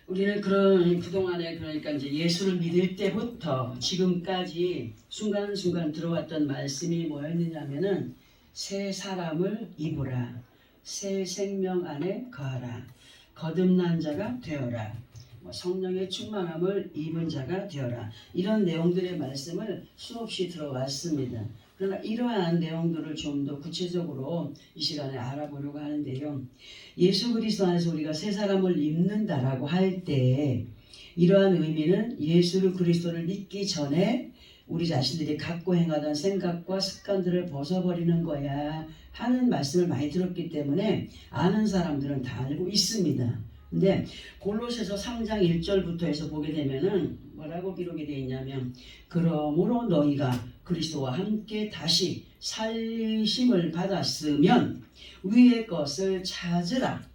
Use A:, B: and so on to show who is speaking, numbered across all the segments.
A: 우리는 그동안에 그러니까 이제 예수를 믿을 때부터 지금까지 순간순간 들어왔던 말씀이 뭐였느냐면은 새 사람을 입으라, 새 생명 안에 거하라, 거듭난 자가 되어라, 성령의 충만함을 입은 자가 되어라, 이런 내용들의 말씀을 수없이 들어왔습니다. 그러나 이러한 내용들을 좀 더 구체적으로 이 시간에 알아보려고 하는데요. 예수 그리스도 안에서 우리가 새 사람을 입는다라고 할 때 이러한 의미는 예수 그리스도를 믿기 전에 우리 자신들이 갖고 행하던 생각과 습관들을 벗어버리는 거야 하는 말씀을 많이 들었기 때문에 아는 사람들은 다 알고 있습니다. 근데 골로새서 3장 1절부터 해서 보게 되면은 뭐라고 기록이 되어 있냐면, 그러므로 너희가 그리스도와 함께 다시 살리심을 받았으면 위의 것을 찾으라.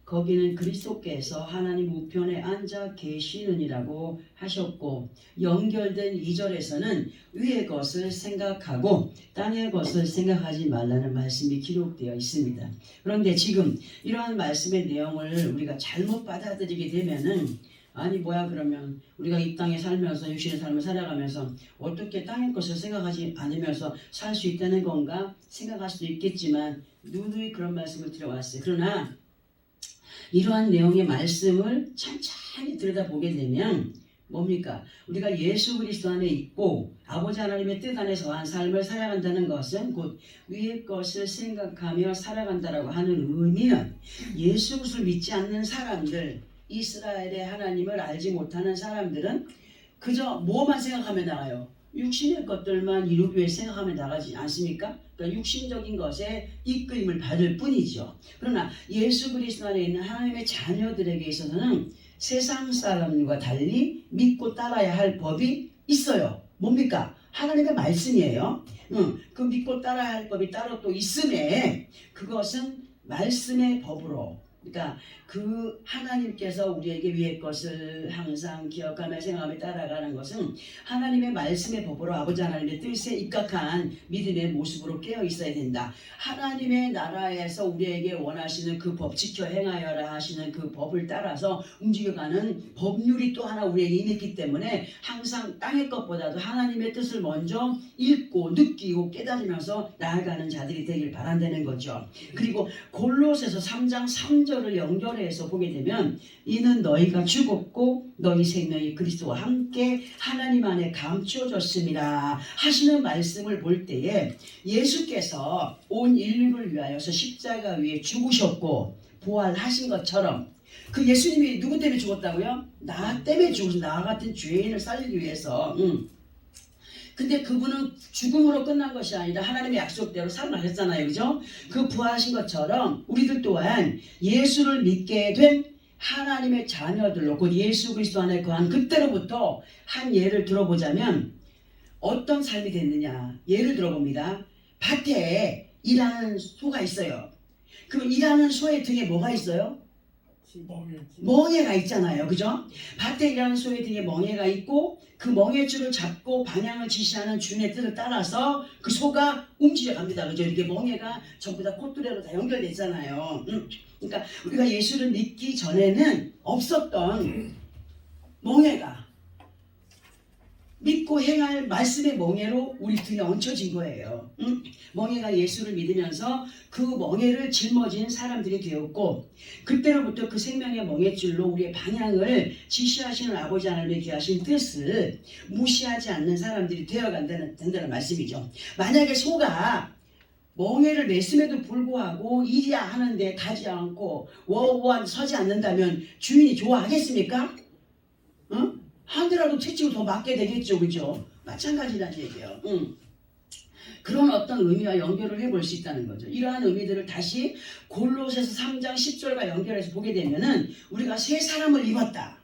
A: 거기는 그리스도께서 하나님 우편에 앉아 계시느니라고 하셨고, 연결된 2절에서는 위의 것을 생각하고 땅의 것을 생각하지 말라는 말씀이 기록되어 있습니다. 그런데 지금 이러한 말씀의 내용을 우리가 잘못 받아들이게 되면은, 아니 뭐야 그러면 우리가 이 땅에 살면서 육신의 삶을 살아가면서 어떻게 땅의 것을 생각하지 않으면서 살 수 있다는 건가 생각할 수도 있겠지만 누누이 그런 말씀을 드려왔어요. 그러나 이러한 내용의 말씀을 천천히 들여다보게 되면 뭡니까? 우리가 예수 그리스도 안에 있고 아버지 하나님의 뜻 안에서 한 삶을 살아간다는 것은 곧 위의 것을 생각하며 살아간다라고 하는 의미는, 예수 그리스도를 믿지 않는 사람들, 이스라엘의 하나님을 알지 못하는 사람들은 그저 뭐만 생각하며 나가요? 육신의 것들만 이루기 위해 생각하며 나가지 않습니까? 그러니까 육신적인 것에 이끌림을 받을 뿐이죠. 그러나 예수 그리스도 안에 있는 하나님의 자녀들에게 있어서는 세상 사람과 달리 믿고 따라야 할 법이 있어요. 뭡니까? 하나님의 말씀이에요. 그 믿고 따라야 할 법이 따로 또 있음에, 그것은 말씀의 법으로, 그러니까 그 하나님께서 우리에게 위의 것을 항상 기억하며 생각하며 따라가는 것은 하나님의 말씀의 법으로 아버지 하나님의 뜻에 입각한 믿음의 모습으로 깨어 있어야 된다. 하나님의 나라에서 우리에게 원하시는 그 법, 지켜 행하여라 하시는 그 법을 따라서 움직여가는 법률이 또 하나 우리에게 임했기 때문에 항상 땅의 것보다도 하나님의 뜻을 먼저 읽고 느끼고 깨달으면서 나아가는 자들이 되길 바란다는 거죠. 그리고 골로새서 3장 3절을 연결해서 보게 되면, 이는 너희가 죽었고 너희 생명이 그리스도와 함께 하나님 안에 감추어졌습니다 하시는 말씀을 볼 때에, 예수께서 온 인류를 위하여서 십자가 위에 죽으셨고 부활하신 것처럼, 그 예수님이 누구 때문에 죽었다고요? 나 때문에 죽으신, 나 같은 죄인을 살리기 위해서. 근데 그분은 죽음으로 끝난 것이 아니라 하나님의 약속대로 살아나셨잖아요. 그죠? 그 부활하신 것처럼 우리들 또한 예수를 믿게 된 하나님의 자녀들로, 곧 예수 그리스도 안에 거한 그때로부터 한 예를 들어보자면 어떤 삶이 됐느냐. 예를 들어봅니다. 밭에 일하는 소가 있어요. 그럼 일하는 소의 등에 뭐가 있어요? 멍에가 있잖아요. 그죠? 밭에 일하는 소의 등에 멍에가 있고, 그 멍에줄을 잡고 방향을 지시하는 주인의 뜻을 따라서 그 소가 움직여 갑니다. 그죠? 이렇게 멍에가 전부 다 콧뚜레로 다 연결되어 있잖아요. 그러니까 우리가 예수를 믿기 전에는 없었던 멍에가 믿고 행할 말씀의 멍에로 우리 등에 얹혀진 거예요. 멍에가 예수를 믿으면서 그 멍에를 짊어진 사람들이 되었고, 그때로부터 그 생명의 멍에줄로 우리의 방향을 지시하시는 아버지 하나님의 귀하신 뜻을 무시하지 않는 사람들이 된다는 말씀이죠. 만약에 소가 멍에를 맸음에도 불구하고 일이야 하는데 가지 않고 워워한 서지 않는다면 주인이 좋아하겠습니까? 하더라도 채찍을 더 맞게 되겠죠. 그죠? 마찬가지라는 얘기예요. 그런 어떤 의미와 연결을 해볼 수 있다는 거죠. 이러한 의미들을 다시 골로새서 3장 10절과 연결해서 보게 되면은 우리가 새 사람을 입었다.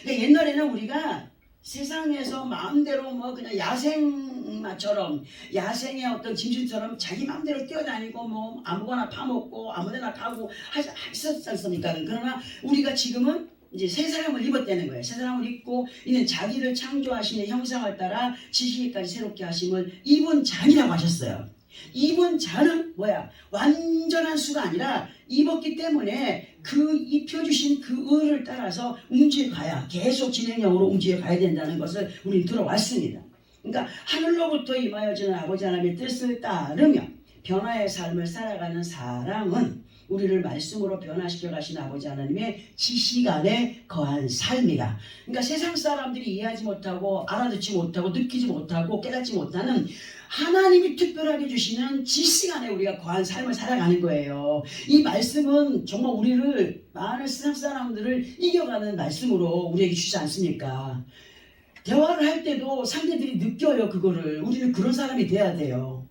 A: 그러니까 옛날에는 우리가 세상에서 마음대로 뭐 그냥 야생마처럼, 야생의 어떤 짐승처럼 자기 마음대로 뛰어다니고 뭐 아무거나 파먹고 아무데나 가고 하셨지 않습니까? 그러나 우리가 지금은 이제 새 사람을 입었다는 거예요. 새 사람을 입고 이는 자기를 창조하시는 형상을 따라 지시기까지 새롭게 하심을 입은 자니라고 하셨어요. 입은 자는 뭐야? 완전한 수가 아니라 입었기 때문에 그 입혀주신 그 의를 따라서 움직여가야 계속 진행형으로 움직여가야 된다는 것을 우리는 들어왔습니다. 그러니까 하늘로부터 임하여지는 아버지 하나님의 뜻을 따르며 변화의 삶을 살아가는 사람은 우리를 말씀으로 변화시켜 가신 아버지 하나님의 지식 안에 거한 삶이라. 그러니까 세상 사람들이 이해하지 못하고 알아듣지 못하고 느끼지 못하고 깨닫지 못하는 하나님이 특별하게 주시는 지식 안에 우리가 거한 삶을 살아가는 거예요. 이 말씀은 정말 우리를, 많은 세상 사람들을 이겨가는 말씀으로 우리에게 주지 않습니까? 대화를 할 때도 상대들이 느껴요, 그거를. 우리는 그런 사람이 돼야 돼요.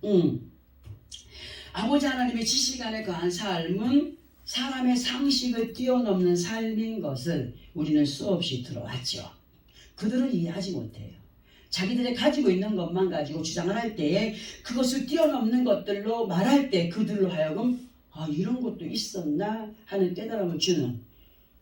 A: 아버지 하나님의 지식 안에 거한 삶은 사람의 상식을 뛰어넘는 삶인 것을 우리는 수없이 들어왔죠. 그들은 이해하지 못해요. 자기들이 가지고 있는 것만 가지고 주장을 할 때에 그것을 뛰어넘는 것들로 말할 때 그들로 하여금 이런 것도 있었나 하는 깨달음을 주는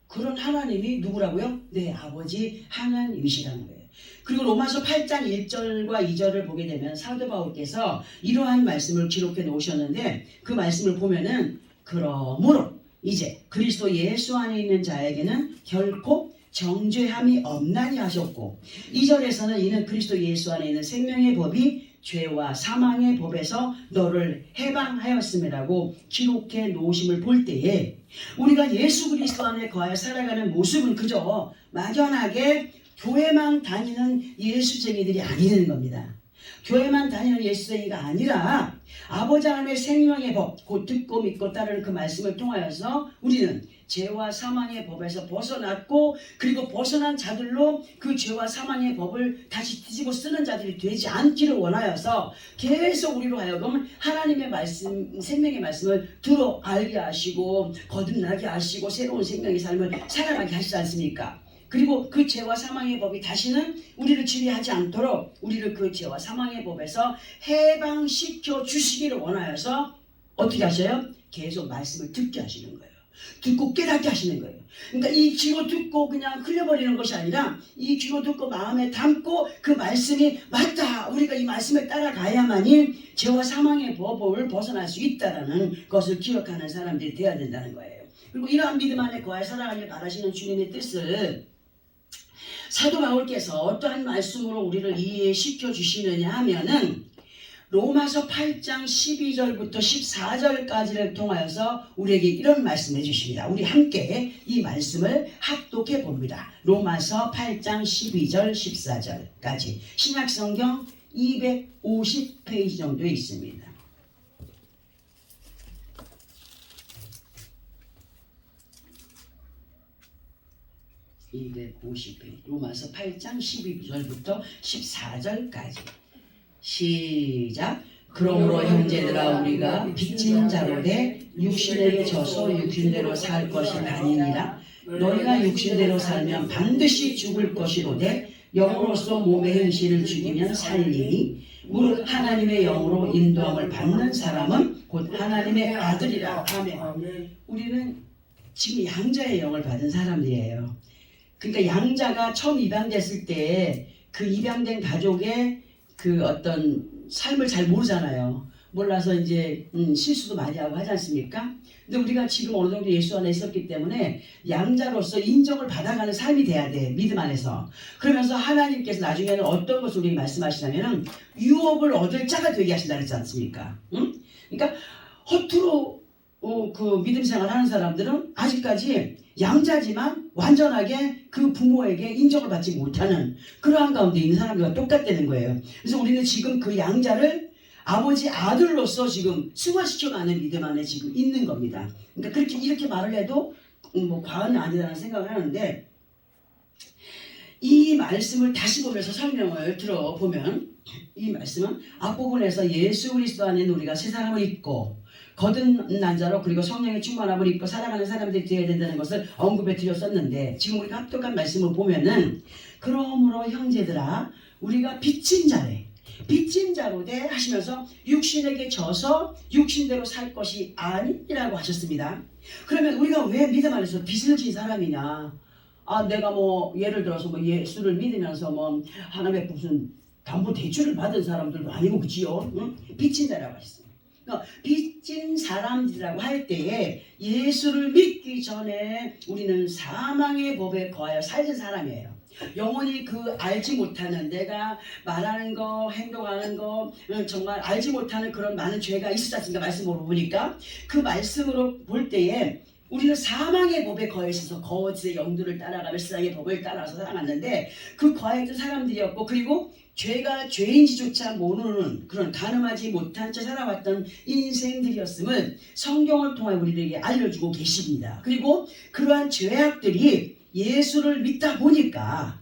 A: 그런 하나님이 누구라고요? 네, 아버지 하나님이시라는 거예요. 그리고 로마서 8장 1절과 2절을 보게 되면 사도 바울께서 이러한 말씀을 기록해 놓으셨는데 그 말씀을 보면은 그러므로 이제 그리스도 예수 안에 있는 자에게는 결코 정죄함이 없나니 하셨고 2절에서는 이는 그리스도 예수 안에 있는 생명의 법이 죄와 사망의 법에서 너를 해방하였음이라고 기록해 놓으심을 볼 때에 우리가 예수 그리스도 안에 거하여 살아가는 모습은 그저 막연하게 교회만 다니는 예수쟁이들이 아니라는 겁니다. 교회만 다니는 예수쟁이가 아니라 아버지 하나님의 생명의 법, 곧 듣고 믿고 따르는 그 말씀을 통하여서 우리는 죄와 사망의 법에서 벗어났고 그리고 벗어난 자들로 그 죄와 사망의 법을 다시 뒤집어 쓰는 자들이 되지 않기를 원하여서 계속 우리로 하여금 하나님의 말씀, 생명의 말씀을 들어 알게 하시고 거듭나게 하시고 새로운 생명의 삶을 살아가게 하시지 않습니까? 그리고 그 죄와 사망의 법이 다시는 우리를 지배하지 않도록 우리를 그 죄와 사망의 법에서 해방시켜 주시기를 원하여서 어떻게 하셔요? 계속 말씀을 듣게 하시는 거예요. 듣고 깨닫게 하시는 거예요. 그러니까 이 귀로 듣고 그냥 흘려버리는 것이 아니라 이 귀로 듣고 마음에 담고 그 말씀이 맞다. 우리가 이 말씀을 따라가야만이 죄와 사망의 법을 벗어날 수 있다는 것을 기억하는 사람들이 되어야 된다는 거예요. 그리고 이러한 믿음 안에 거하여 살아가길 바라시는 주님의 뜻을 사도 바울께서 어떠한 말씀으로 우리를 이해시켜 주시느냐 하면은 로마서 8장 12절부터 14절까지를 통하여서 우리에게 이런 말씀을 해주십니다. 우리 함께 이 말씀을 합독해 봅니다. 로마서 8장 12절 14절까지 신약성경 250페이지 정도에 있습니다. 로마서 8장 12절부터 14절까지 시작. 그러므로 형제들아 우리가 빚진 자로 돼 육신에게 져서 육신대로 살 것이 아니니라. 너희가 육신대로 살면 반드시 죽을 것이로되 영으로서 몸의 행실을 죽이면 살리니 무릇 하나님의 영으로 인도함을 받는 사람은 곧 하나님의 아들이라. 아멘. 우리는 지금 양자의 영을 받은 사람들이에요. 그러니까 양자가 처음 입양됐을 때 그 입양된 가족의 그 어떤 삶을 잘 모르잖아요. 몰라서 이제 실수도 많이 하고 하지 않습니까? 근데 우리가 지금 어느 정도 예수 안에 있었기 때문에 양자로서 인정을 받아가는 삶이 돼야 돼. 믿음 안에서. 그러면서 하나님께서 나중에는 어떤 것을 우리에게 말씀하시냐면은 유업을 얻을 자가 되게 하신다 그랬지 않습니까? 그러니까 허투루 그 믿음 생활 하는 사람들은 아직까지 양자지만 완전하게 그 부모에게 인정을 받지 못하는 그러한 가운데 있는 사람들과 똑같다는 거예요. 그래서 우리는 지금 그 양자를 아버지 아들로서 지금 승화시켜가는 믿음 안에 지금 있는 겁니다. 그러니까 그렇게 이렇게 말을 해도 뭐 과언이 아니라는 생각을 하는데 이 말씀을 다시 보면서 설명을 들어보면 이 말씀은 앞부분에서 예수 그리스도 안에 우리가 새 사람을 입고 거듭난 자로 그리고 성령의 충만함을 입고 살아가는 사람들이 되어야 된다는 것을 언급해 드렸었는데 지금 우리가 합독한 말씀을 보면은 그러므로 형제들아 우리가 빚진 자래 빚진 자로 돼 하시면서 육신에게 져서 육신대로 살 것이 아니라고 하셨습니다. 그러면 우리가 왜 믿음 안에서 빚을 진 사람이냐? 내가 뭐 예를 들어서 뭐 예수를 믿으면서 뭐 하나님의 무슨 담보 대출을 받은 사람들도 아니고 그지요? 응? 빚진 자라고 하셨습니다. 그러니까 빚진 사람들이라고 할 때에 예수를 믿기 전에 우리는 사망의 법에 거하여 살던 사람이에요. 영원히 그 알지 못하는, 내가 말하는 거 행동하는 거 정말 알지 못하는 그런 많은 죄가 있었지 않습니까? 말씀으로 보니까 그 말씀으로 볼 때에 우리는 사망의 법에 거해 있어서 거짓의 영들을 따라가며 세상의 법을 따라서 살아갔는데 그 거했던 사람들이었고, 그리고 죄가 죄인지조차 모르는 그런 가늠하지 못한 채 살아왔던 인생들이었음을 성경을 통해 우리들에게 알려주고 계십니다. 그리고 그러한 죄악들이 예수를 믿다 보니까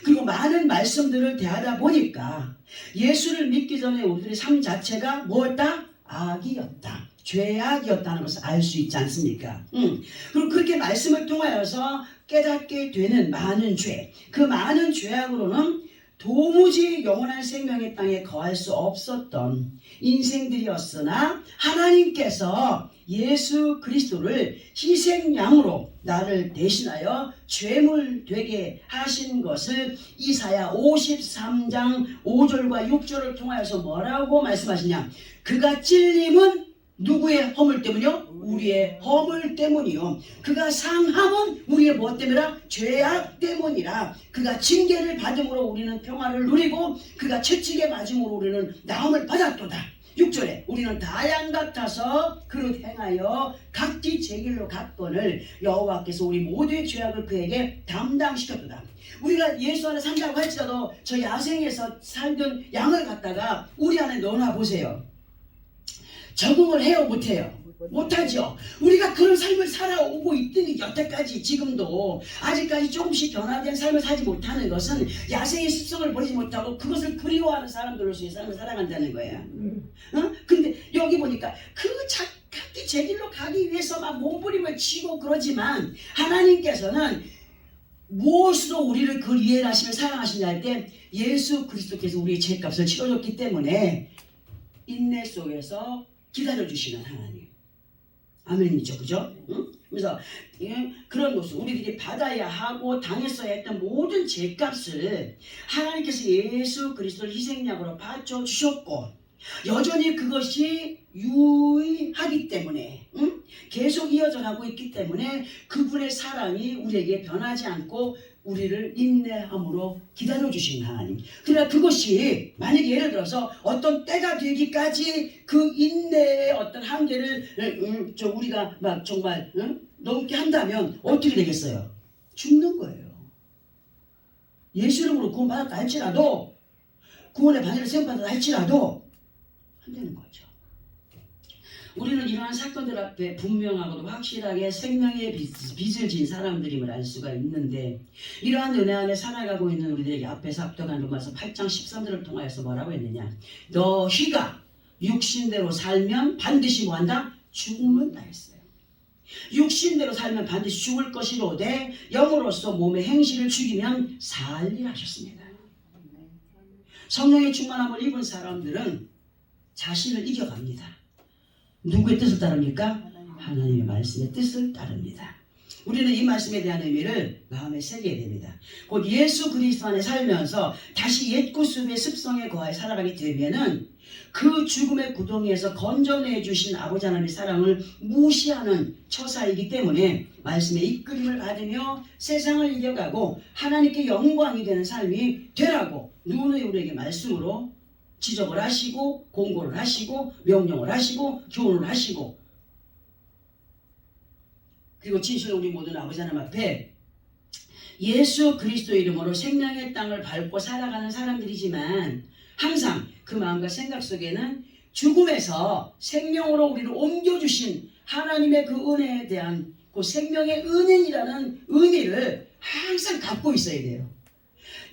A: 그리고 많은 말씀들을 대하다 보니까 예수를 믿기 전에 우리들의 삶 자체가 뭐였다? 악이었다. 죄악이었다는 것을 알 수 있지 않습니까? 그리고 그렇게 말씀을 통하여서 깨닫게 되는 많은 죄, 그 많은 죄악으로는 도무지 영원한 생명의 땅에 거할 수 없었던 인생들이었으나 하나님께서 예수 그리스도를 희생양으로 나를 대신하여 죄물 되게 하신 것을 이사야 53장 5절과 6절을 통하여서 뭐라고 말씀하시냐? 그가 찔림은 누구의 허물 때문이요? 우리의 허물 때문이요. 그가 상함은 우리의 무엇 때문이라? 죄악 때문이라. 그가 징계를 받음으로 우리는 평화를 누리고 그가 채찍에 맞음으로 우리는 나음을 받았도다. 6절에 우리는 다 양 같아서 그릇 행하여 각기 제 길로 갔거늘 여호와께서 우리 모두의 죄악을 그에게 담당시켰도다. 우리가 예수 안에 산다고 할지라도 저 야생에서 살던 양을 갖다가 우리 안에 넣어놔 보세요. 적응을 해요? 못해요? 못하죠. 우리가 그런 삶을 살아오고 있더니 여태까지 지금도 아직까지 조금씩 변화된 삶을 살지 못하는 것은 야생의 습성을 버리지 못하고 그것을 그리워하는 사람들로서의 삶을 살아간다는 거예요. 근데 여기 보니까 각기 제 길로 가기 위해서 막 몸부림을 치고 그러지만 하나님께서는 무엇으로 우리를 그 이해를 하시며 사랑하시냐 할 때 예수 그리스도께서 우리의 죄값을 치러줬기 때문에 인내 속에서 기다려주시는 하나님. 아멘이죠. 그죠? 그래서 그런 모습, 우리들이 받아야 하고 당했어야 했던 모든 죄값을 하나님께서 예수 그리스도를 희생양으로 바쳐주셨고 여전히 그것이 유의하기 때문에 계속 이어져 가고 있기 때문에 그분의 사랑이 우리에게 변하지 않고 우리를 인내함으로 기다려주신 하나님. 그러나 그것이 만약에 예를 들어서 어떤 때가 되기까지 그 인내의 어떤 한계를 우리가 막 정말 넘게 한다면 어떻게 되겠어요? 죽는 거예요. 예수 이름으로 구원받았다 할지라도 구원의 반열을 세움받았다 할지라도 안 되는 거죠. 우리는 이러한 사건들 앞에 분명하고도 확실하게 생명의 빚을 진 사람들임을 알 수가 있는데 이러한 은혜 안에 살아가고 있는 우리들에게 앞에서 압도한 로마서 8장 13절을 통하여서 뭐라고 했느냐? 너희가 육신대로 살면 반드시 뭐한다? 죽는다 했어요. 육신대로 살면 반드시 죽을 것이로되 영으로서 몸의 행실을 죽이면 살리라 하셨습니다. 성령의 충만함을 입은 사람들은 자신을 이겨갑니다. 누구의 뜻을 따릅니까? 하나님의 말씀의 뜻을 따릅니다. 우리는 이 말씀에 대한 의미를 마음에 새기게 됩니다. 곧 예수 그리스도 안에 살면서 다시 옛 구습의 습성에 거하여 살아가게 되면은 그 죽음의 구덩이에서 건져내 주신 아버지 하나님의 사랑을 무시하는 처사이기 때문에 말씀의 이끌림을 받으며 세상을 이겨가고 하나님께 영광이 되는 삶이 되라고 누누이 우리에게 말씀으로 지적을 하시고 공고를 하시고 명령을 하시고 교훈을 하시고 그리고 진실로 우리 모든 아버지 하나님 앞에 예수 그리스도 이름으로 생명의 땅을 밟고 살아가는 사람들이지만 항상 그 마음과 생각 속에는 죽음에서 생명으로 우리를 옮겨주신 하나님의 그 은혜에 대한 그 생명의 은인이라는 의미를 항상 갖고 있어야 돼요.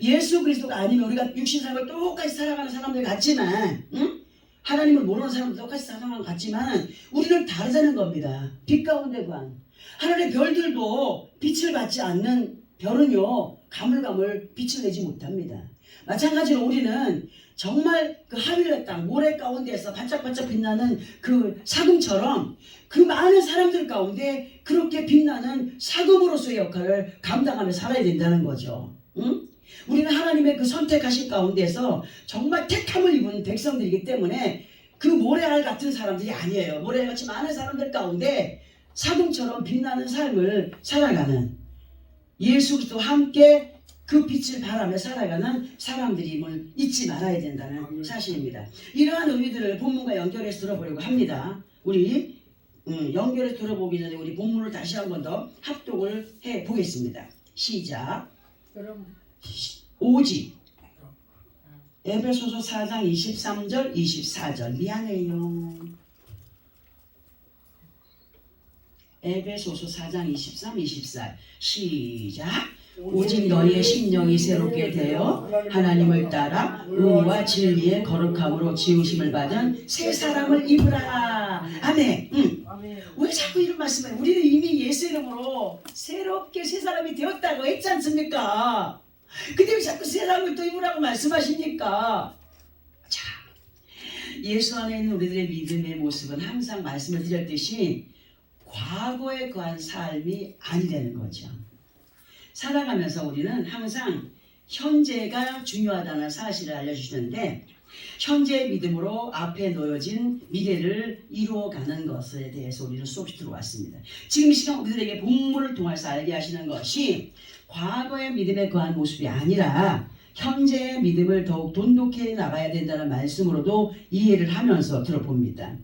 A: 예수 그리스도가 아니면 우리가 육신생활을 똑같이 살아가는 사람들 같지만 하나님을 모르는 사람들 똑같이 살아가는 것 같지만 우리는 다르다는 겁니다. 빛 가운데 관. 하늘의 별들도 빛을 받지 않는 별은요 가물가물 빛을 내지 못합니다. 마찬가지로 우리는 정말 그 하늘의 땅 모래 가운데에서 반짝반짝 빛나는 그 사금처럼 그 많은 사람들 가운데 그렇게 빛나는 사금으로서의 역할을 감당하며 살아야 된다는 거죠. 우리는 하나님의 그 선택하신 가운데서 정말 택함을 입은 백성들이기 때문에 그 모래알 같은 사람들이 아니에요. 모래알같이 많은 사람들 가운데 사금처럼 빛나는 삶을 살아가는, 예수 그리스도와 함께 그 빛을 바라며 살아가는 사람들임을 잊지 말아야 된다는 사실입니다. 이러한 의미들을 본문과 연결해서 들어보려고 합니다. 우리 연결해서 들어보기 전에 우리 본문을 다시 한 번 더 합독을 해 보겠습니다. 시작. 오직 에베소서 4장 23절 24절 미안해요. 에베소서 4장 23, 24 시작. 오직 너희의 심령이 새롭게 되어 하나님을 따라 의와 진리의 거룩함으로 지으심을 받은 새 사람을 입으라. 아멘. 왜 자꾸 이런 말씀을? 우리는 이미 예수 이름으로 새롭게 새 사람이 되었다고 했지 않습니까? 근데 왜 자꾸 새 사람을 또 입으라고 말씀하십니까? 자, 예수 안에 있는 우리들의 믿음의 모습은 항상 말씀을 드렸듯이 과거에 관한 삶이 아니라는 거죠. 살아가면서 우리는 항상 현재가 중요하다는 사실을 알려주시는데, 현재의 믿음으로 앞에 놓여진 미래를 이루어가는 것에 대해서 우리는 수없이 들어왔습니다. 지금 이 시간 우리들에게 본문을 통해서 알게 하시는 것이 과거의 믿음에 관한 모습이 아니라 현재의 믿음을 더욱 돈독히 나가야 된다는 말씀으로도 이해를 하면서 들어봅니다.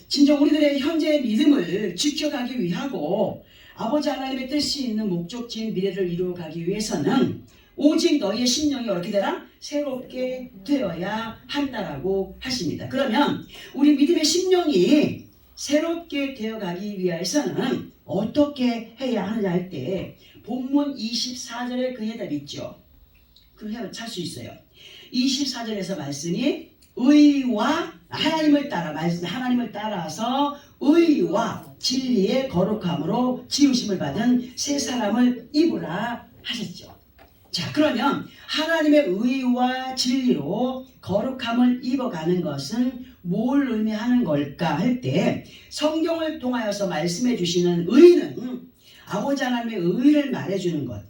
A: 진정 우리들의 현재의 믿음을 지켜가기 위하고 아버지 하나님의 뜻이 있는 목적지인 미래를 이루어가기 위해서는 오직 너희의 심령이 어떻게 되라? 새롭게 되어야 한다라고 하십니다. 그러면 우리 믿음의 심령이 새롭게 되어가기 위해서는 어떻게 해야 하느냐 할 때 본문 24절에 그 해답이 있죠. 그 해답을 찾을 수 있어요. 24절에서 말씀이 의와 하나님을 따라서 의와 진리의 거룩함으로 지으심을 받은 새 사람을 입으라 하셨죠. 자, 그러면 하나님의 의와 진리로 거룩함을 입어가는 것은 뭘 의미하는 걸까 할 때 성경을 통하여서 말씀해 주시는 의는 아버지 하나님의 의를 말해주는 것.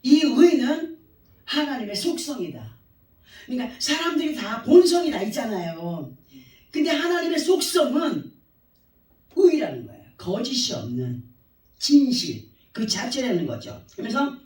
A: 이 의는 하나님의 속성이다. 그러니까 사람들이 다 본성이 다 있잖아요. 근데 하나님의 속성은 의라는 거예요. 거짓이 없는 진실 그 자체라는 거죠. 그래서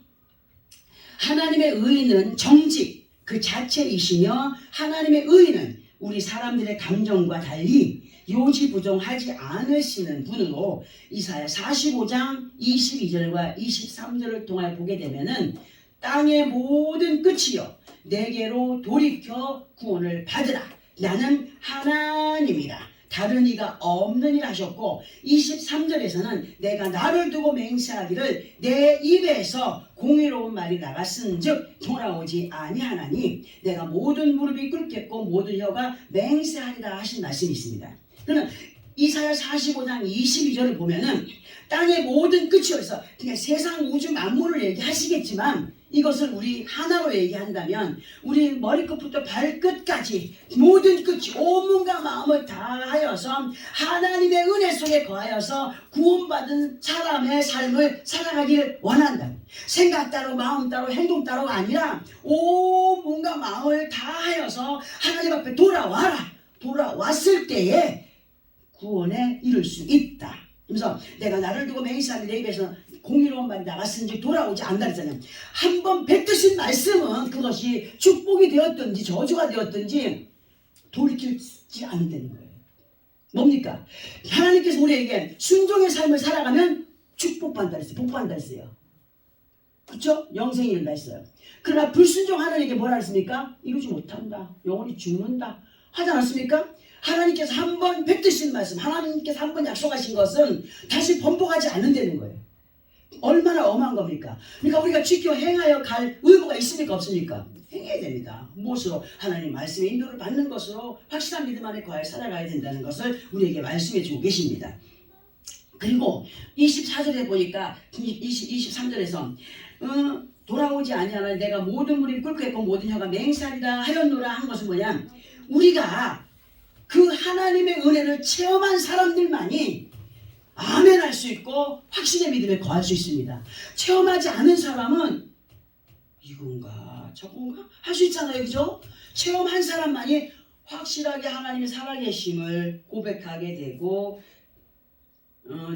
A: 하나님의 의는 정직 그 자체이시며 하나님의 의는 우리 사람들의 감정과 달리 요지부동하지 않으시는 분으로 이사야 45장 22절과 23절을 통해 보게 되면은 땅의 모든 끝이여 내게로 돌이켜 구원을 받으라. 나는 하나님이라. 다른 이가 없느니라 하셨고 23절에서는 내가 나를 두고 맹세하기를 내 입에서 공의로운 말이 나갔은즉 돌아오지 아니하나니 내가 모든 무릎이 꿇겠고 모든 혀가 맹세하리라 하신 말씀이 있습니다. 그러면 이사야 45장 22절을 보면은 땅의 모든 끝이어서 그냥 세상 우주 만물을 얘기하시겠지만 이것을 우리 하나로 얘기한다면 우리 머리끝부터 발끝까지 모든 끝이 온몸과 마음을 다하여서 하나님의 은혜 속에 거하여서 구원받은 사람의 삶을 살아가기를 원한다. 생각 따로 마음 따로 행동 따로가 아니라 온몸과 마음을 다하여서 하나님 앞에 돌아와라. 돌아왔을 때에 구원에 이룰 수 있다. 그래서 내가 나를 두고 맹세하는 내 입에서 공의로운 말이 나갔은지 돌아오지 않는다 했잖아요. 한번 뱉으신 말씀은 그것이 축복이 되었든지 저주가 되었든지 돌이키지 않는다는 거예요. 뭡니까? 하나님께서 우리에게 순종의 삶을 살아가면 축복받는다 했어요. 복받는다 했어요. 그렇죠? 영생이 이른다 했어요. 그러나 불순종하는 에게 뭐라 했습니까? 이루지 못한다. 영원히 죽는다. 하지 않았습니까? 하나님께서 한번 뱉으신 말씀, 하나님께서 한번 약속하신 것은 다시 번복하지 않는다는 거예요. 얼마나 엄한 겁니까? 그러니까 우리가 지켜 행하여 갈 의무가 있습니까? 없습니까? 행해야 됩니다. 무엇으로? 하나님 말씀의 인도를 받는 것으로 확실한 믿음 안에 거하여 살아가야 된다는 것을 우리에게 말씀해 주고 계십니다. 그리고 24절에 보니까 23절에서 돌아오지 아니하나 내가 모든 무릎이 꿇고 있고 모든 혀가 맹세하리라 하였노라 한 것은 뭐냐? 우리가 그 하나님의 은혜를 체험한 사람들만이 아멘 할 수 있고 확신의 믿음에 거할 수 있습니다. 체험하지 않은 사람은 이건가 저건가 할 수 있잖아요. 그죠? 체험한 사람만이 확실하게 하나님이 살아계심을 고백하게 되고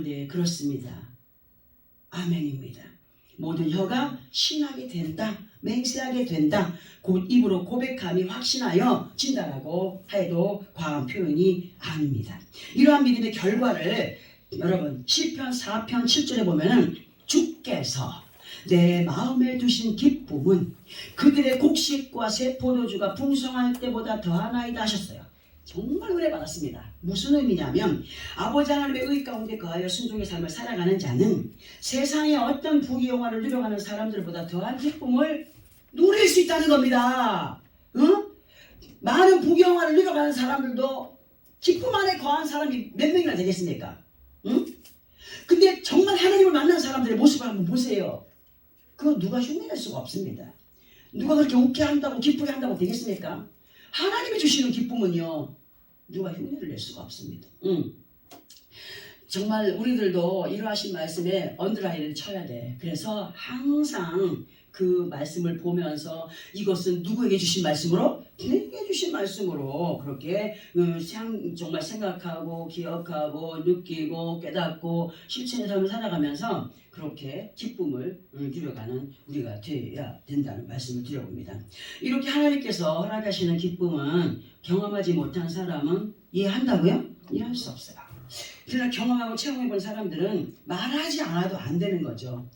A: 네 그렇습니다. 아멘입니다. 모든 혀가 신하게 된다. 맹세하게 된다. 곧 입으로 고백함이 확신하여 진다라고 해도 과한 표현이 아닙니다. 이러한 믿음의 결과를 여러분 시편 4편 7절에 보면은 주께서 내 마음에 두신 기쁨은 그들의 곡식과 새 포도주가 풍성할 때보다 더하나이다 하셨어요. 정말 은혜 받았습니다. 무슨 의미냐면 아버지 하나님의 의 가운데 거하여 순종의 삶을 살아가는 자는 세상의 어떤 부귀영화를 누려가는 사람들보다 더한 기쁨을 누릴 수 있다는 겁니다. 많은 부귀영화를 누려가는 사람들도 기쁨 안에 거한 사람이 몇 명이나 되겠습니까? 근데 정말 하나님을 만난 사람들의 모습을 한번 보세요. 그거 누가 흉내낼 수가 없습니다. 누가 그렇게 웃게 한다고 기쁘게 한다고 되겠습니까? 하나님이 주시는 기쁨은요 누가 흉내를 낼 수가 없습니다. 정말 우리들도 이러하신 말씀에 언더라인을 쳐야 돼. 그래서 항상 그 말씀을 보면서 이것은 누구에게 주신 말씀으로? 내게 주신 말씀으로 그렇게 정말 생각하고 기억하고 느끼고 깨닫고 실천의 삶을 살아가면서 그렇게 기쁨을 누려가는 우리가 되어야 된다는 말씀을 드려봅니다. 이렇게 하나님께서 허락하시는 기쁨은 경험하지 못한 사람은 이해한다고요? 이해할 수 없어요. 그러나 경험하고 체험해본 사람들은 말하지 않아도 안 되는 거죠.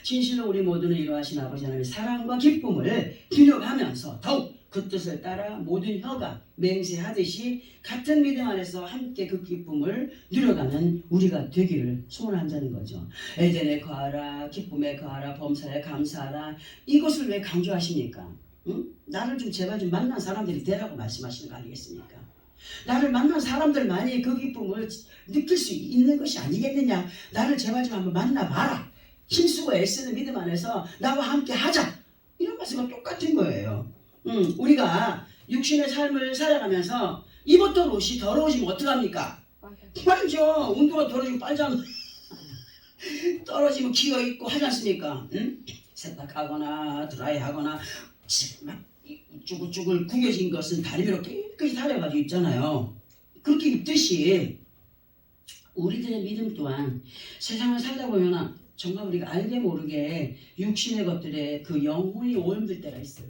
A: 진실로 우리 모두는 이러하신 아버지 하나님의 사랑과 기쁨을 누려가면서 더욱 그 뜻을 따라 모든 혀가 맹세하듯이 같은 믿음 안에서 함께 그 기쁨을 누려가는 우리가 되기를 소원한다는 거죠. 에덴에 거하라, 기쁨에 거하라, 범사에 감사하라. 이것을 왜 강조하십니까? 나를 좀 제발 좀 만난 사람들이 되라고 말씀하시는 거 아니겠습니까? 나를 만난 사람들만이 그 기쁨을 느낄 수 있는 것이 아니겠느냐. 나를 제발 좀 한번 만나봐라. 힘쓰고 애쓰는 믿음 안에서 나와 함께 하자. 이런 말씀과 똑같은 거예요. 우리가 육신의 삶을 살아가면서 입었던 옷이 더러워지면 어떡합니까? 빨죠. 운동화 더러워지면 빨잖아. 떨어지면 기어있고 하지 않습니까? 세탁하거나 드라이하거나 막 쭈글쭈글 구겨진 것은 다리 위로 깨끗이 달려가지고 입잖아요. 그렇게 입듯이 우리들의 믿음 또한 세상을 살다 보면 정말 우리가 알게 모르게 육신의 것들에 그 영혼이 오염될 때가 있어요.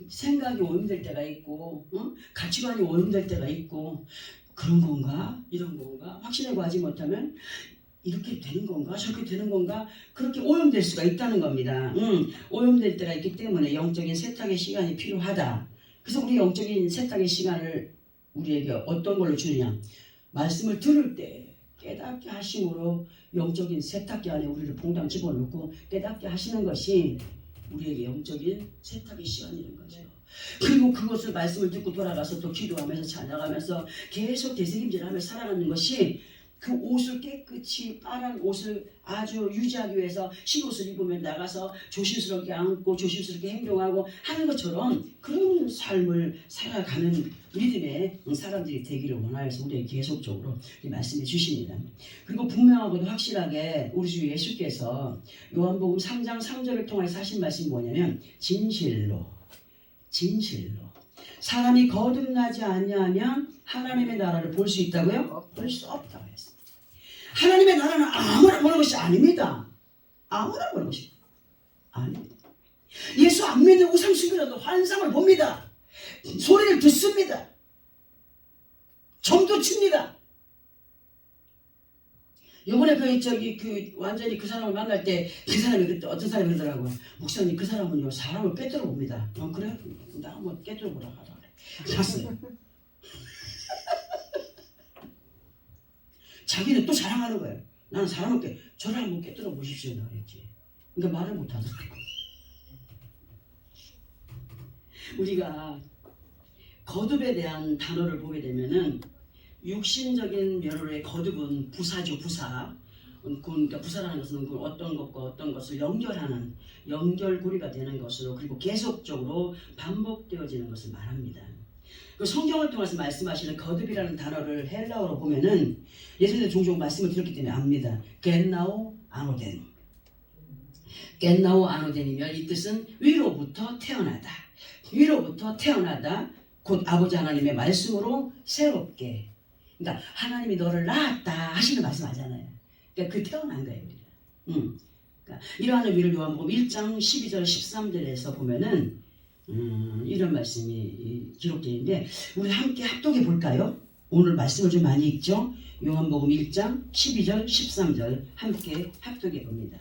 A: 생각이 오염될 때가 있고 가치관이 오염될 때가 있고 그런 건가? 이런 건가? 확신에 구하지 못하면 이렇게 되는 건가? 저렇게 되는 건가? 그렇게 오염될 수가 있다는 겁니다. 오염될 때가 있기 때문에 영적인 세탁의 시간이 필요하다. 그래서 우리 영적인 세탁의 시간을 우리에게 어떤 걸로 주느냐? 말씀을 들을 때 깨닫게 하심으로 영적인 세탁기 안에 우리를 봉당 집어넣고 깨닫게 하시는 것이 우리에게 영적인 세탁의 시간이라는 거죠. 그리고 그것을 말씀을 듣고 돌아가서 또 기도하면서 찬양하면서 계속 되새김질하며 살아가는 것이 그 옷을 깨끗이 빨간 옷을 아주 유지하기 위해서 신옷을 입으면 나가서 조심스럽게 안고 조심스럽게 행동하고 하는 것처럼 그런 삶을 살아가는 믿음의 사람들이 되기를 원하여서 우리에게 계속적으로 말씀해 주십니다. 그리고 분명하고도 확실하게 우리 주 예수께서 요한복음 3장 3절을 통해서 하신 말씀이 뭐냐면 진실로 사람이 거듭나지 아니하면 하나님의 나라를 볼 수 있다고요? 볼 수 없다고 했습니다. 하나님의 나라는 아무나 보는 것이 아닙니다. 아무나 보는 것이 아닙니다. 예수 안 믿는 우상숭배자도 환상을 봅니다. 소리를 듣습니다. 점도 칩니다. 이번에 완전히 그 사람을 만날 때 그 사람이 그때 어떤 사람이 그러더라고요. 목사님 그 사람은요 사람을 꿰뚫어 봅니다. 그래? 나 한번 꿰뚫어 보라 하라 그래. 갔어요. 자기는 또 자랑하는 거예요. 나는 사람을 저를 한번 꿰뚫어 보십시오 그랬지. 그러니까 말을 못 하더라고요. 우리가 거듭에 대한 단어를 보게 되면은 육신적인 면으로의 거듭은 부사죠, 부사. 그러니까 부사라는 것은 어떤 것과 어떤 것을 연결하는 연결고리가 되는 것으로 그리고 계속적으로 반복되어지는 것을 말합니다. 그 성경을 통해서 말씀하시는 거듭이라는 단어를 헬라어로 보면은 예전에 종종 말씀을 드렸기 때문에 압니다. 겟나오 아노덴. 겟나오 아노덴이면 이 뜻은 위로부터 태어나다. 위로부터 태어나다. 곧 아버지 하나님의 말씀으로 새롭게. 그러니까 하나님이 너를 낳았다 하시는 말씀하잖아요. 그러니까 그 태어난 거예요. 우리가. 그러니까 이러한 의미를 요한복음 1장 12절 13절에서 보면은 이런 말씀이 기록되어 있는데 우리 함께 합독해 볼까요? 오늘 말씀을 좀 많이 읽죠. 요한복음 1장 12절 13절 함께 합독해 봅니다.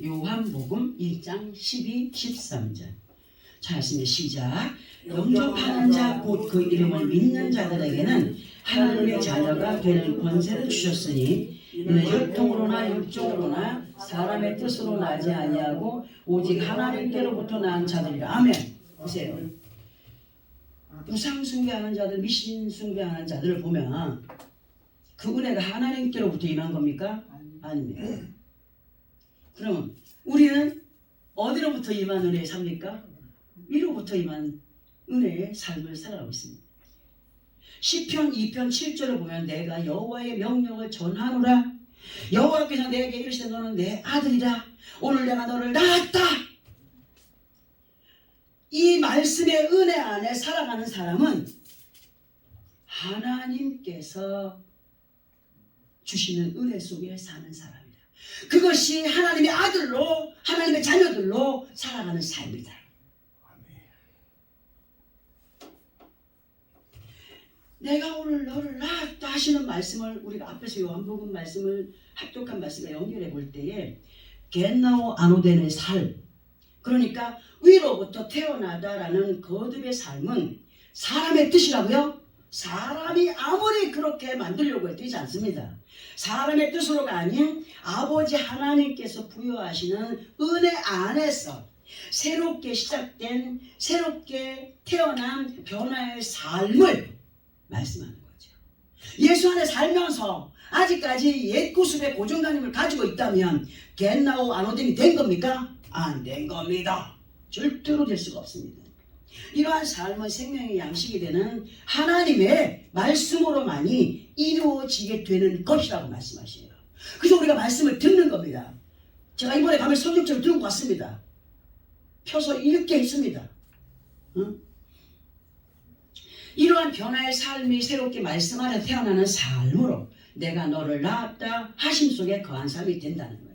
A: 요한복음 1장 12, 13절. 자, 말씀의 시작. 영접하는 자 곧 그 이름을 믿는 자들에게는 하나님의 자녀가 되는 권세를 주셨으니 이는 혈통으로나 육종으로나 사람의 뜻으로 나지 아니하고 오직 하나님께로부터 난 자들이라. 아멘. 보세요. 우상 숭배하는 자들, 미신 숭배하는 자들을 보면 그 은혜가 하나님께로부터 임한 겁니까? 아닙니다. 그럼 우리는 어디로부터 임한 은혜에 삽니까? 위로부터 임한 은혜의 삶을 살아가고 있습니다. 시편 2편 7절을 보면 내가 여호와의 명령을 전하노라. 여호와께서 내게 이르시되 너는 내 아들이라. 오늘 내가 너를 낳았다. 이 말씀의 은혜 안에 살아가는 사람은 하나님께서 주시는 은혜 속에 사는 사람이다. 그것이 하나님의 아들로 하나님의 자녀들로 살아가는 삶이다. 내가 오늘 너를 낳았다 하시는 말씀을 우리가 앞에서 요한복음 말씀을 합독한 말씀과 연결해 볼 때에 겟나오 아노덴의 삶, 그러니까 위로부터 태어나다라는 거듭의 삶은 사람의 뜻이라고요? 사람이 아무리 그렇게 만들려고 해도 되지 않습니다. 사람의 뜻으로가 아닌 아버지 하나님께서 부여하시는 은혜 안에서 새롭게 시작된, 새롭게 태어난 변화의 삶을 말씀하는 거죠. 예수 안에 살면서 아직까지 옛 구습의 고정관념을 가지고 있다면 겟나오 아노덴이 된 겁니까? 안 된 겁니다. 절대로 될 수가 없습니다. 이러한 삶은 생명의 양식이 되는 하나님의 말씀으로만이 이루어지게 되는 것이라고 말씀하셔요. 그래서 우리가 말씀을 듣는 겁니다. 제가 이번에 가면 성경책을 들고 왔습니다. 펴서 읽게 했습니다. 이러한 변화의 삶이 새롭게 말씀 안에 태어나는 삶으로 내가 너를 낳았다 하심 속에 거한 삶이 된다는 거예요.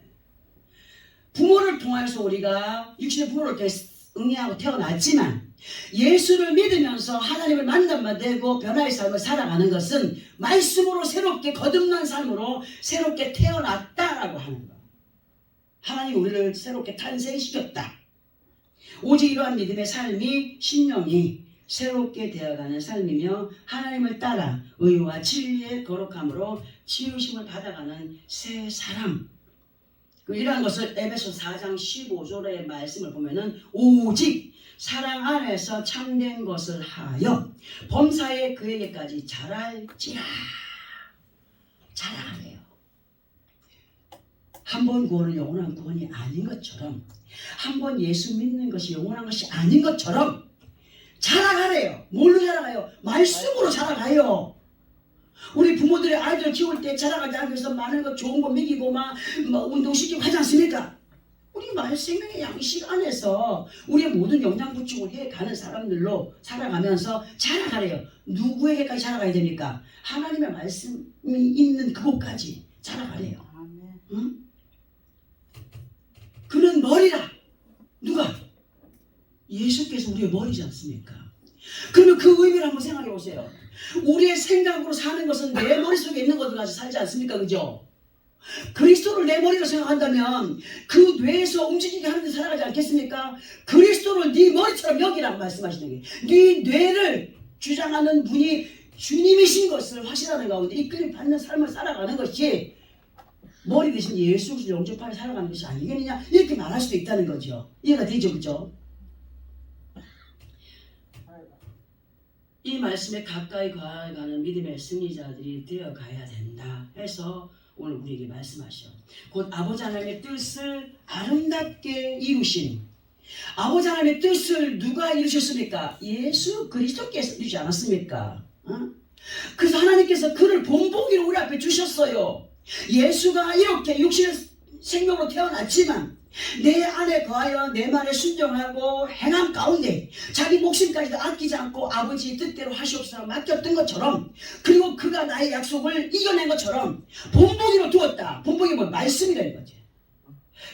A: 부모를 통해서 우리가 육신의 부모를 통해 응애하고 태어났지만 예수를 믿으면서 하나님을 만나만 되고 변화의 삶을 살아가는 것은 말씀으로 새롭게 거듭난 삶으로 새롭게 태어났다라고 하는 것. 하나님이 우리를 새롭게 탄생시켰다. 오직 이러한 믿음의 삶이 신령이 새롭게 되어가는 삶이며 하나님을 따라 의와 진리의 거룩함으로 치유심을 받아가는 새 사람. 이러한 것을 에베소 4장 15절의 말씀을 보면은 오직 사랑 안에서 참된 것을 하여 범사에 그에게까지 자랄지라. 자라가래요. 한 번 구원은 영원한 구원이 아닌 것처럼, 한 번 예수 믿는 것이 영원한 것이 아닌 것처럼 자라가래요. 뭘로 자라가요? 말씀으로 자라가요. 우리 부모들이 아이들 키울 때 자라가지 않기 위해서 많은 것 좋은 거 먹이고 막 운동시키고 하지 않습니까? 우리 생명의 양식 안에서 우리의 모든 영양 보충을 해가는 사람들로 살아가면서 자라가래요. 누구에게까지 자라가야 됩니까? 하나님의 말씀이 있는 그곳까지 자라가래요. 응? 그는 머리라. 누가? 예수께서 우리의 머리지 않습니까? 그러면 그 의미를 한번 생각해 보세요. 우리의 생각으로 사는 것은 내 머릿속에 있는 것을 가지고 살지 않습니까? 그죠? 그리스도를 내 머리로 생각한다면 그 뇌에서 움직이게 하는 데 살아가지 않겠습니까? 그리스도를 네 머리처럼 여기라고 말씀하시는 게, 네 뇌를 주장하는 분이 주님이신 것을 확신하는 가운데 이끌림 받는 삶을 살아가는 것이 머리 대신 예수 그리스도 영접하며 살아가는 것이 아니겠느냐, 이렇게 말할 수도 있다는 거죠. 이해가 되죠? 그죠? 이 말씀에 가까이 가는 믿음의 승리자들이 되어가야 된다 해서 오늘 우리에게 말씀하셔. 곧 아버지 하나님의 뜻을 아름답게 이루신, 아버지 하나님의 뜻을 누가 이루셨습니까? 예수 그리스도께서 이루지 않았습니까? 그래서 하나님께서 그를 본보기로 우리 앞에 주셨어요. 예수가 이렇게 육신의 생명으로 태어났지만 내 안에 거하여 내 말에 순종하고 행함 가운데 자기 목숨까지도 아끼지 않고 아버지의 뜻대로 하시옵소서 맡겼던 것처럼, 그리고 그가 나의 약속을 이겨낸 것처럼 본보기로 두었다. 본보기 뭐 말씀이라는 거지.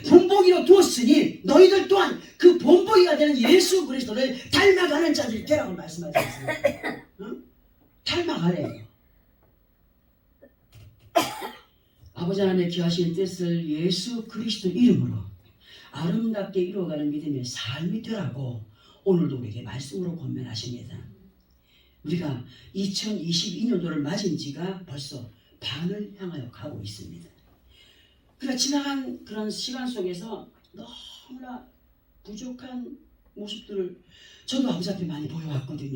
A: 본보기로 두었으니 너희들 또한 그 본보기가 되는 예수 그리스도를 닮아가는 자들이 되라고 말씀하지 않습니까? 응? 닮아가래요. 아버지 하나님의 귀하신 뜻을 예수 그리스도 이름으로 아름답게 이루어가는 믿음의 삶이 되라고 오늘도 우리에게 말씀으로 권면하십니다. 우리가 2022년도를 맞은 지가 벌써 반을 향하여 가고 있습니다. 그러나 지나간 그런 시간 속에서 너무나 부족한 모습들을 저도 아버지 앞에 많이 보여왔거든요.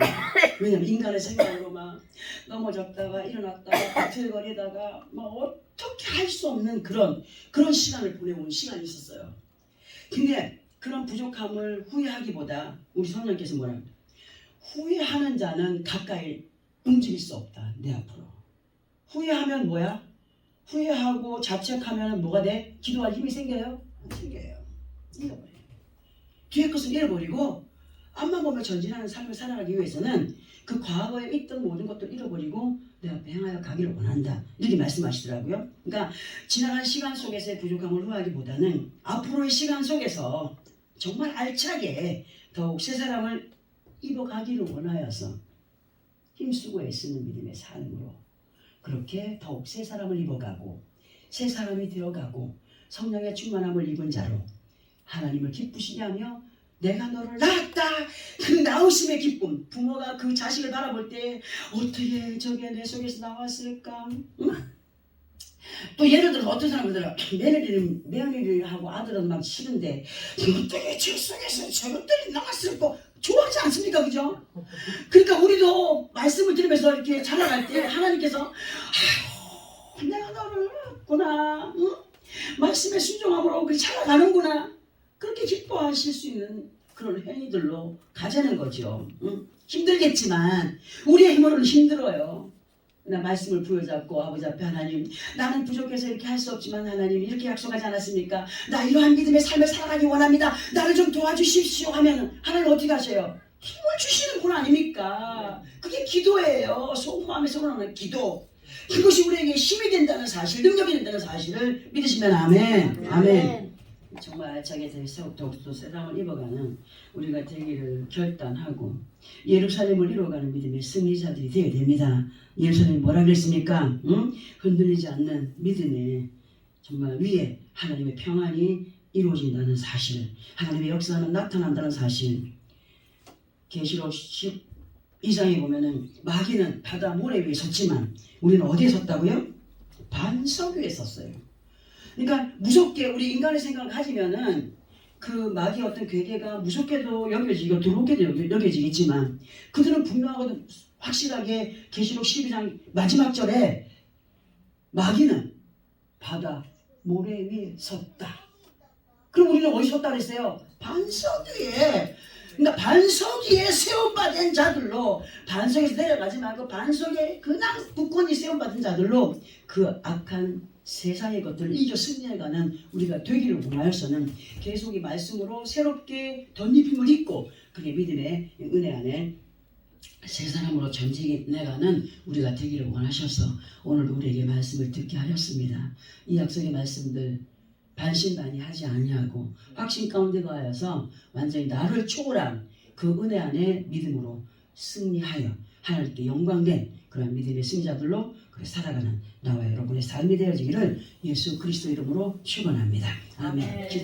A: 왜냐하면 인간의 생각으로 막 넘어졌다가 일어났다가 바틀거리다가 막 어떻게 할 수 없는 그런 시간을 보내온 시간이 있었어요. 근데 그런 부족함을 후회하기보다 우리 성령께서 뭐라 합니까? 후회하는 자는 가까이 움직일 수 없다. 내 앞으로. 후회하면 뭐야? 후회하고 자책하면 뭐가 돼? 기도할 힘이 생겨요? 안 생겨요. 잃어버려요. 뒤에 것은 잃어버리고 앞만 보며 전진하는 삶을 살아가기 위해서는 그 과거에 있던 모든 것들을 잃어버리고 내 앞에 향하여 가기를 원한다. 이렇게 말씀하시더라고요. 그러니까 지나간 시간 속에서의 부족함을 후회하기보다는 앞으로의 시간 속에서 정말 알차게 더욱 새 사람을 입어가기를 원하여서 힘쓰고 애쓰는 믿음의 삶으로 그렇게 더욱 새 사람을 입어가고 새 사람이 되어가고 성령의 충만함을 입은 자로 하나님을 기쁘시냐며 내가 너를 낳았다. 그 낳으심의 기쁨. 부모가 그 자식을 바라볼 때 어떻게 저게 내 속에서 나왔을까? 또 예를 들어서 어떤 사람들은 며느리하고 아들은 막 싫은데 어떻게 제 속에서 저것들이 나왔을까? 좋아하지 않습니까? 그죠? 그러니까 우리도 말씀을 들으면서 이렇게 자라갈 때 하나님께서 아유 내가 너를 낳았구나. 응? 말씀에 순종함으로 자라가는구나. 그렇게 기뻐하실 수 있는 그런 행위들로 가자는 거죠. 응? 힘들겠지만 우리의 힘으로는 힘들어요. 나 말씀을 부여잡고 아버지 앞에 하나님 나는 부족해서 이렇게 할 수 없지만 하나님 이렇게 약속하지 않았습니까? 나 이러한 믿음의 삶을 살아가기 원합니다. 나를 좀 도와주십시오 하면 하나님 어떻게 하셔요? 힘을 주시는 분 아닙니까? 그게 기도예요. 마음에서 우러나는 기도. 그것이 우리에게 힘이 된다는 사실, 능력이 된다는 사실을 믿으시면 아멘. 아멘. 정말 알차게 더욱더 새 사람을 입어가는 우리가 되기를 결단하고 예루살렘을 이루어가는 믿음의 승리자들이 되어야 됩니다. 예루살렘이 뭐라 그랬습니까? 응? 흔들리지 않는 믿음의 정말 위에 하나님의 평안이 이루어진다는 사실, 하나님의 역사는 나타난다는 사실. 계시록 12장에 보면은 마귀는 바다 모래 위에 섰지만 우리는 어디에 섰다고요? 반석 위에 섰어요. 그러니까 무섭게 우리 인간의 생각을 가지면은 그 마귀의 어떤 괴계가 무섭게도 여겨지고 두렵게도 여겨지겠지만 그들은 분명하고 확실하게 계시록 12장 마지막 절에 마귀는 바다 모래 위에 섰다. 그럼 우리는 어디 섰다 그랬어요? 반석 위에. 그러니까 반석 위에 세움받은 자들로, 반석에서 내려가지 말고 반석에 그냥 굳건히 세움받은 자들로 그 악한 세상의 것들을 이겨 승리해가는 우리가 되기를 원하여서는 계속 이 말씀으로 새롭게 덧입힘을 입고 그의 믿음의 은혜 안에 새 사람으로 전진해가는 우리가 되기를 원하셔서 오늘도 우리에게 말씀을 듣게 하셨습니다. 이 약속의 말씀들 반신반의하지 아니하고 확신 가운데 가여서 완전히 나를 초월한 그 은혜 안에 믿음으로 승리하여 하나님께 영광된 그런 믿음의 승자들로 살아가는 나와 여러분의 삶이 되어지기를 예수 그리스도 이름으로 축원합니다. 아멘.